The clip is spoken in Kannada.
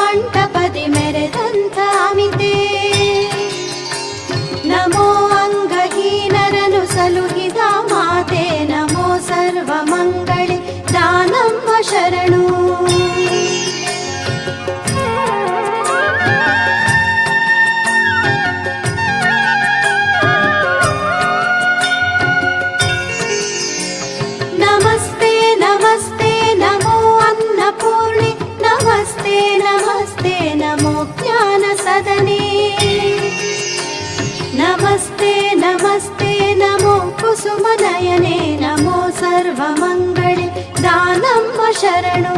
ಮಂಟಪದಿ ಮೆರೆದಂಥ ಅಮಿತೆ. ನಮೋ ಅಂಗಹೀನರನು ಸಲುಹಿದ ಮಾತೆ, ನಮೋ ಸರ್ವಮಂಗಳೆ ದಾನಮ್ಮ ಶರಣು. ನಮಸ್ತೆ ನಮಸ್ತೆ ನಮೋ ಅನ್ನಪೂರ್ಣೆ, ನಮಸ್ತೆ ನಮಸ್ತೆ ನಮೋ ಜ್ಞಾನ ಸದನೆ. ನಮಸ್ತೆ ನಮಸ್ತೆ ನಮೋ ಕುಸುಮ ನಯನೆ, ನಮೋ ಸರ್ವಮಂಗಳೆ ದಾನಮ್ಮ ಶರಣು.